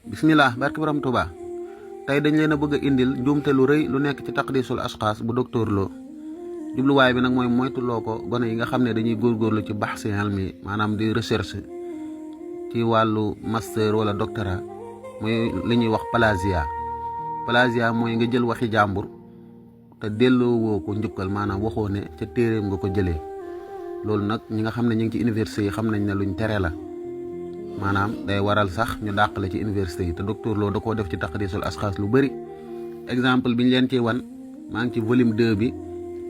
bismillah barke borom Touba tay dañ leena bëgg indil njuumte lu reuy lu nekk ci taqdisul ashkhas bu docteur Lo way bi nak moy moytu loko gone yi nga xamne dañuy góorgóorlu ci bahsi ilmi manam di recherche ci walu master wala doctorat moy liñuy wax plagiat moy nga jël waxi jambour te delo woko ñukkal manam waxone ci téréem nga ko jëlé lool nak ñi nga xamne ñi ngi ci université yi xamnañ ne luñ téré la manam day waral sax ñu dakk la ci université yi te docteur Lo da ko def ci taqdisul ashkhas lu bari exemple biñ leen ci wan ma ngi ci volume 2 bi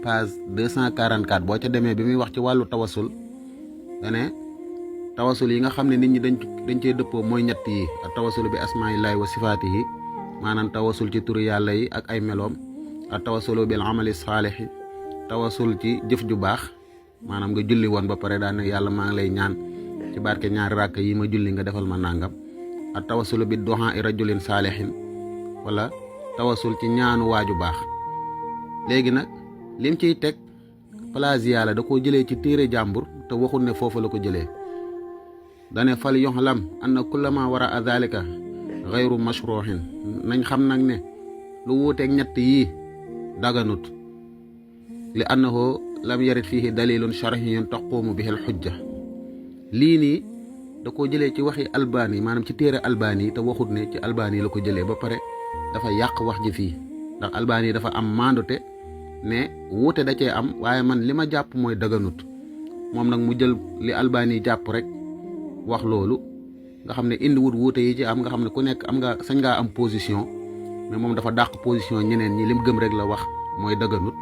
page 244 bo ca démé bi muy wax ci walu tawassul dane tawassul yi nga xamne nit ñi dañ ci deppo moy ñett yi ak tawassul bi asma'illahi wa sifatihi manam tawassul ci turu yalla yi ak ay melom ak tawassul bil amali salih tawassul ci jëf ju bax manam nga julli won ba paré da ne yalla ma ngi lay ñaan ci barké ñaari rak yi ma julli nga defal ma nangam at tawassul bi duha rajulin salihin wala tawassul ci ñaanu waju bax légui nak lim ciy tek plagiat la da ko jëlé ci téré jambour te waxul ne fofu la ko jëlé dane fal yuhlam anna kullama wara dhalika ghayru mashruhin nañ xam nak ne lu wote ak ñett yi daganut li annahu lam yarid fihi dalilun shar'iyyun taqumu bihi al hujja lii nii da koo jëlee ci waxi albani maanaam ci téere albani te waxut ne ci albani la ko jëlee ba pare dafa yàq wax ji fii ndax albani dafa am mandute ne wuute da cee am waaye man li ma jàpp mooy daganut moom nag mu jël li albani jàpp rek wax loolu nga xam ne indi wut wuute yi ci am nga xam ne ku nekk am nga sañ ngaa am position mais moom dafa dàq position ñeneen ñi lim gëm rek la wax mooy daganut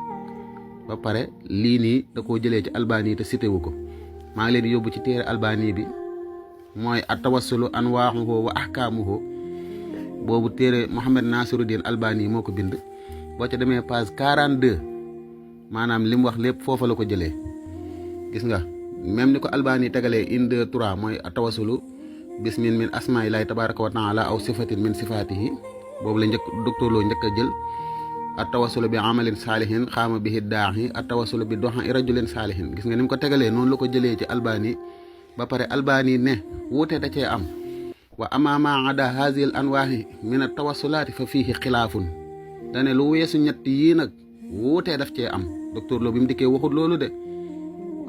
ba pare lii nii da koo jëlee ci albani te cité wu ko maa ngi leen yóbbu ci téere albani bi mooy at-tawassulu anwaahuhu wa ahkaamuhu boobu téere Mohamed Nasiruddin Albani moo ko bind boo ca demee page 42 maanaam li mu wax lépp foofa la ko jëlee gis nga même ni ko albani tegalee 1 2 3 mooy at-tawassulu bismin min asma'illahi tabaraka wa taala aw sifatin min sifatihi boobu la njëkk docteur Lo njëkk a jël at-tawassulu bi amalin salihin xaama bihi daahi at-tawassulu bi duha rajulin salihin gis nga ni mu ko tegalee noonu la ko jëlee ci albani ba pare albani ne wuute da cee am wa amama ada hadhihi al-anwahi min at-tawassulati fa fihi xilaafun dane lu weesu ñett yii nag wuute daf cee am docteur Lo bi mu dikkee waxut loolu de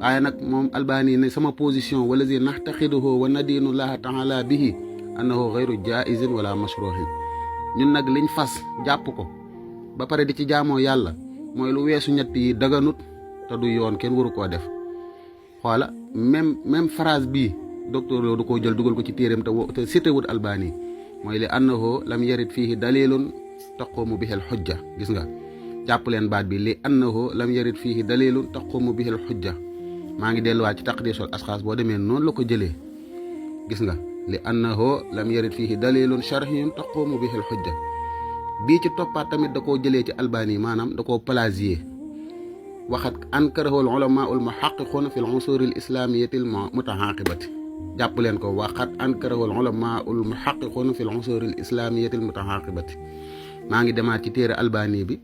waaye nag moom albani ne sama position walazi nahtaqiduhu wa nadinu llaha taala bihi annahu ghayru jaizin wala mashruhin ñun nag liñ fas jàpp ko ba pare di ci jaamoo yàlla mooy lu weesu ñett yi daganut te du yoon kenn waru koo def xoola même phrase bii docteur Lo du ko jël dugal ko ci téeréem te cité wut albani mooy li annahu lam yarid fihi dalilun taqumu bihi al hujja gis nga jàpp leen baat bi li annahu lam yarid fihi dalilun taqumu bihi al hujja maa ngi delluwaat ci taqdisul ashkhas boo demee noonu la ko jëlee gis nga li annahu lam yarid fihi dalilun shar'iyyun taqumu bihi al hujja bii ci toppaat tamit da koo jëlee ci albani maanaam da koo plagier waxat ankarahu al ulama al muhaqqiquna fi al unsur al islamiyyati al mutahaqibati jàpp leen ko waxat ankarahu al ulama al muhaqqiquna fi al unsur al islamiyyati al mutahaqibati maa ngi demaat ci téere albani bi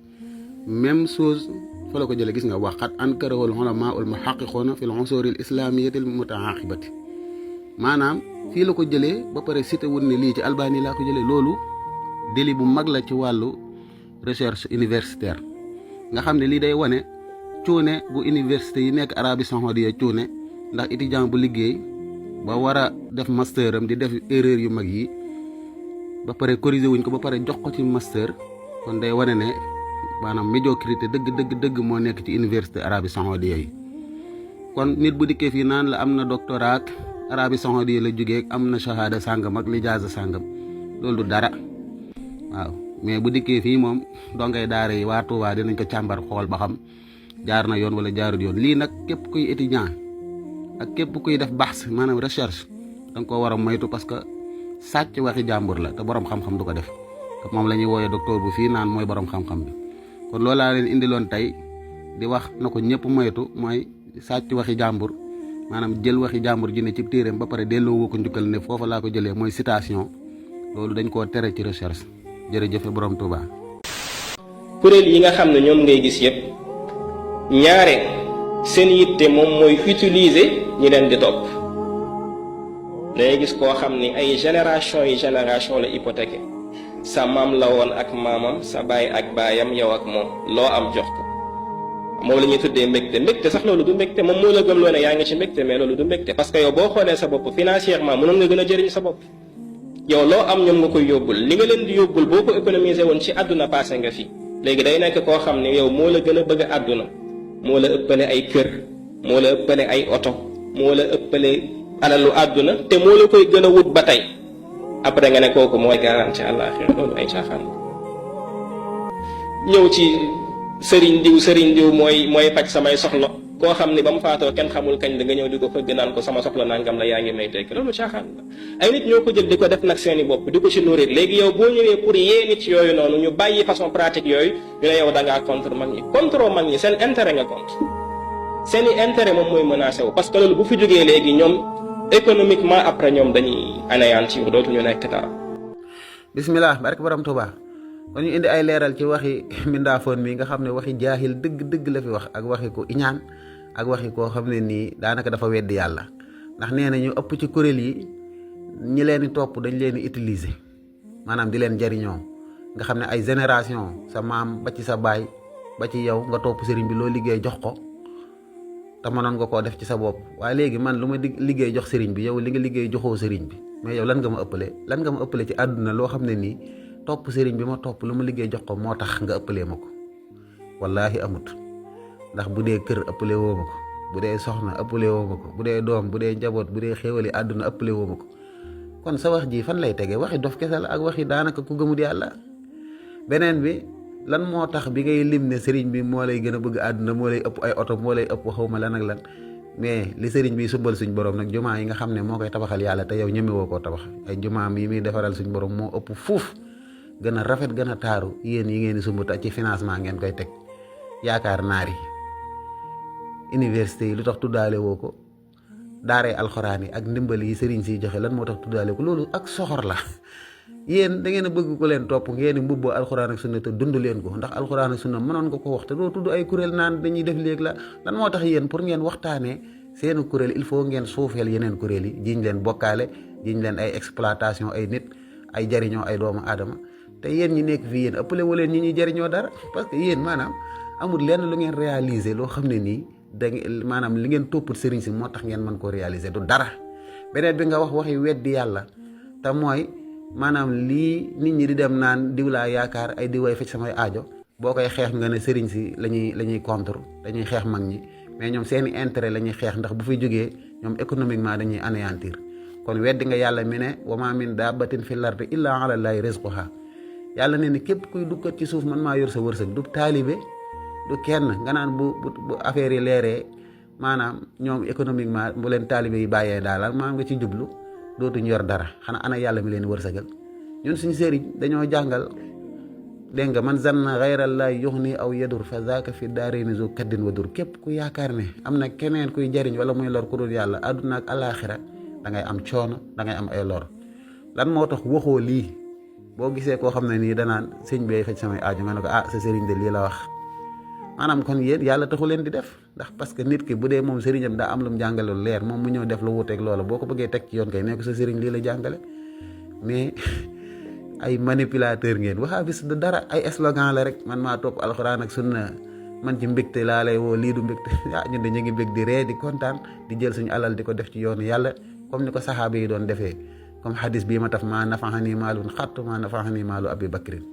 même chose fa la ko jëlee gis nga waxat ankarahu al ulama al muhaqqiquna fi al unsur al islamiyyati al mutahaqibati maanaam fii la ko jëlee ba pare cité wut ne lii ci albani laa ko jëlee loolu délit bu mag la ci wàllu recherche universitaire nga xam ne lii day wane cuune gu université yi nekk Arabie Saoudite cuune ndax étudiant bu liggéey ba war a def master am di def erreur yu mag yi ba pare corriger wuñ ko ba pare jox ko ci master kon day wane ne maanaam médiocrité dëgg moo nekk ci université Arabie Saoudite yi kon nit bu dikkee fii naan la am na doctorat Arabie Saoudite la jógee am na shahada sàngam ak lijaasa sàngam loolu du dara waaw mais bu dikkee fii moom dongay daara yi waa Touba dinañ ko càmbar xool ba xam jaar na yoon wala jaarut yoon lii nag képp kuy étudiant ak képp kuy def bahs maanaam recherche danga ko war a moytu parce que sàcc waxi jàmbur la te borom xam-xam du ko def te moom la ñuy wooyee docteur bu fii naan mooy borom xam-xam bi kon loolu laa leen indiloon tey di wax na ko ñëpp moytu mooy sàcc waxi jàmbur maanaam jël waxi jàmbur ji ne ci téeréem ba pare delloo woo ko njukkal ne foofa laa ko jëlee mooy citation loolu dañ koo tere ci recherche jërëjëf borom Touba. kuréel yi nga xam ne ñoom ngay gis yépp ñaare seen yitte moom mooy utiliser ñi leen di topp dangay gis koo xam ni ay génération la hypothéqué sa maam la woon ak maamam sa baay ak baayam yow ak moom loo am jox ko moom la ñuy tuddee mbégte sax loolu du mbégte moom moo la gëm loo ne yaa ngi ci mbégte mais loolu du mbégte parce que yow boo xoolee sa bopp financièrement mënoon nga gën a jëriñ sa bopp yow loo am ñoom nga koy yóbbul li nga leen di yóbbul boo ko économiser woon ci àdduna passé nga fi léegi day nekk koo xam ne yow moo la gën a bëgg a àdduna moo la ëppale ay kër moo la ëppale ay oto moo la ëppale alalu àdduna te moo la koy gën a wut ba tey après nga ne kooku mooy garanti àllaaxira loolu ay caaxaan ñëw ci sëriñ diw mooy faj samay soxla koo xam ni ba mu faatoo kenn xamul kañ la nga ñëw di ko fëgg naan ko sama soxla nangam la yaa ngi may tekki loolu caaxaan la ay nit ñoo ko jël di ko def nag seeni bopp di ko ci nourrir léegi yow boo ñëwee pour yee nit yooyu noonu ñu bàyyi façon pratique yooyu ñu ne yow da ngaa contre mag ñi contre mag ñi seen intérêt nga contre seeni intérêt moom mooy menacé wu parce que loolu bu fi jógee léegi ñoom économiquement après ñoom dañuy anéantir dootuñu nekk dara. bismillah barke borom Tuubaa kon ñu indi ay leeral ci waxi mindaafoon mi nga xam ne waxi jaahil dëgg la fi wax ak waxi ko iñaan ak waxi koo xam ne nii daanaka dafa weddi yàlla ndax nee na ñu ëpp ci kuréel yi ñi leen di topp dañ leen di utiliser maanaam di leen jariñoo nga xam ne ay génération sa maam ba ci sa baay ba ci yow nga topp sëriñ bi loo liggéey jox ko te mënoon nga koo def ci sa bopp waaye léegi man lu ma liggéey jox sëriñ bi yow li nga liggéey joxoo sëriñ bi mais yow lan nga ma ëppale ci àdduna loo xam ne nii topp sëriñ bi ma topp lu ma liggéey jox ko moo tax nga ëppalee ma ko wallaahi amut ndax bu dee kër ëppale woo ma ko bu dee soxna ëppale woo ma ko bu dee doom bu dee njaboot bu dee xéwali àdduna ëppale woo ma ko kon sa wax ji fan lay tege waxi dof kese la ak waxi daanaka ku gëmut yàlla beneen bi lan moo tax bi ngay lim ne sëriñ bi moo lay gën a bëgg àdduna moo lay ëpp ay oto moo lay ëpp xawma lan ak lan mais li sëriñ bi sumbal suñ borom nag jumaa yi nga xam ne moo koy tabaxal yàlla te yow ñemewoo koo tabax ay jumaam yi muy defaral suñ borom moo ëpp fuuf gën a rafet gën a taaru yéen yi ngeen di sumbuta ci financement ngeen koy teg yaakaar naar yi université yi lu tax tuddaale woo ko daaree alxuraan yi ak ndimbal yi sëriñ si joxe lan moo tax tuddaale ko loolu ak soxor la yéen da ngeen a bëgg ko leen topp ngeen di mbubboo alxuraan ak sunna te dund leen ko ndax alxuraan ak sunna mënoon nga ko wax te doo tudd ay kuréel naan dañuy def léegi la lan moo tax yéen pour ngeen waxtaanee seeni kuréel il faut ngeen suufeel yeneen kuréel yi jiñ leen bokkaale jiñ leen ay exploitation ay nit ay jariñoo ay doomu aadama te yéen ñi nekk fii yéen ëppale wu leen ñi ñuy jariñoo dara parce que yéen maanaam amul lenn lu ngeen réaliser loo xam ne nii da maanaam li ngeen topput sëriñ si moo tax ngeen mën koo réaliser du dara beneen bi nga wax waxi weddi yàlla te mooy maanaam lii nit ñi di dem naan diw laa yaakaar ay diw ay fecc samay aajo boo koy xeex nga ne sëriñ si la ñuy contre dañuy xeex mag ñi mais ñoom seeni intérêt la ñuy xeex ndax bu fi jógee ñoom économiquement dañuy anéantir kon weddi nga yàlla mi ne wa ma min dabbatin fil ardi illa ala llahi rizquha yàlla ne ni képp kuy dukkat ci suuf man maa yor sa wërsëg du taalibe du kenn nga naan bu affaire yi leeree maanaam ñoom économiquement bu leen taalibe yi bàyyee daal maanaam nga ci jublu dootuñ yor dara xanaa ana yàlla mi leen wërsëgal ñun suñu sëriñ dañoo jàngal dégg nga man zanna ghayrallahi yughni aw yadur fa zaaka fi daarayni zu kaddin wa dur képp ku yaakaar ne am na keneen kuy jariñ wala muy lor ku dul yàlla àdduna ak alaaxira da ngay am coono da ngay am ay lor lan moo tax waxoo lii boo gisee koo xam ne nii danaan sëñ bi faj samay aaju nga ne ko sa sëriñ de lii la wax maanaam kon yéen yàlla taxu leen di def ndax parce que nit ki bu dee moom sëriñam daa am lu mu jàngale lu leer moom mu ñëw def lu wuteeg loola boo ko bëggee teg ci yoon kay nekk sa sëriñ lii la jàngale mais ay manipulateur ngeen waxaa bis du dara ay slogan la rek man maa topp alxuraan ak sunna man ci mbégte laa lay woo lii du mbégte ñun de ñu ngi bég di ree di kontaan di jël suñu alal di ko def ci yoonu yàlla comme ni ko saxaaba yi doon defee comme hadis bii ma taf maa nafaxani maalun xatt maa nafaxani maalu abi bakrin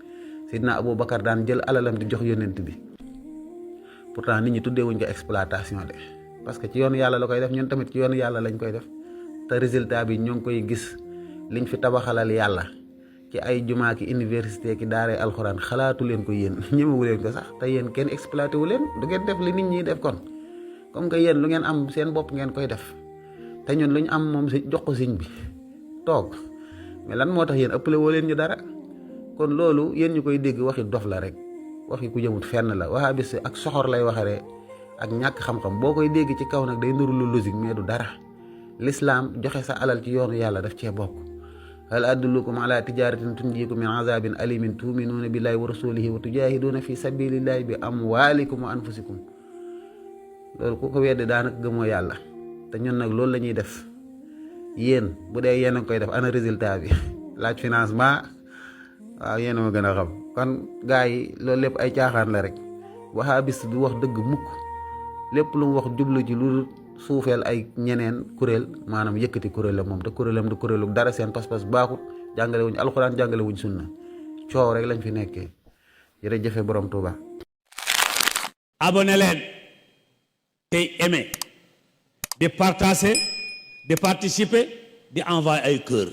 sidna abou bakar daan jël alalam di jox yonent bi pourtant nit ñi tuddee wuñ ko exploitation de parce que ci yoonu yàlla la koy def ñun tamit ci yoonu yàlla lañ koy def te résultat bi ñoo ngi koy gis liñ fi tabaxalal yàlla ci ay jumaa ki université ki daaree alxuraan xalaatu leen ko yéen ñemewu leen ko sax te yéen kenn exploité wu leen du ngeen def li nit ñi def kon comme que yéen lu ngeen am seen bopp ngeen koy def te ñun lu ñu am moom si jox ko siñ bi toog mais lan moo tax yéen ëppale woo leen ñu dara kon loolu yéen ñu koy dégg waxi dof la rek waxi ku jëmut fenn la waxaa bis ak soxor lay waxaree ak ñàkk xam-xam boo koy dégg ci kaw nag day nuru lu logique mais du dara l'islam joxe sa alal ci yoonu yàlla daf cee bokk hal adullukum ala tijaratin tunjikum min azabin alimin tuminuuna billahi wa rasulihi wa tujahiduuna fi sabilillahi bi amwalikum wa anfusikum loolu ku ko wedde daanaka gëmoo yàlla te ñun nag loolu la ñuy def yéen bu dee yéen a ngi koy def ana résultat bi laaj financement waaw yéen a ma gën a xam kon gars yi loolu lépp ay caaxaan la rek wahabiste du wax dëgg mukk lépp lu mu wax jublu ci lu suufeel ay ñeneen kuréel maanaam yëkkati kuréelam moom te kuréelam du kuréelu dara seen pas-pas baaxut jàngale wuñ alxuraan jàngale wuñ sunna coow rek lañ fi nekkee jërëjëfe borom Tuuba. abonné leen tey aimé di partager di participer di envoyer ay cœur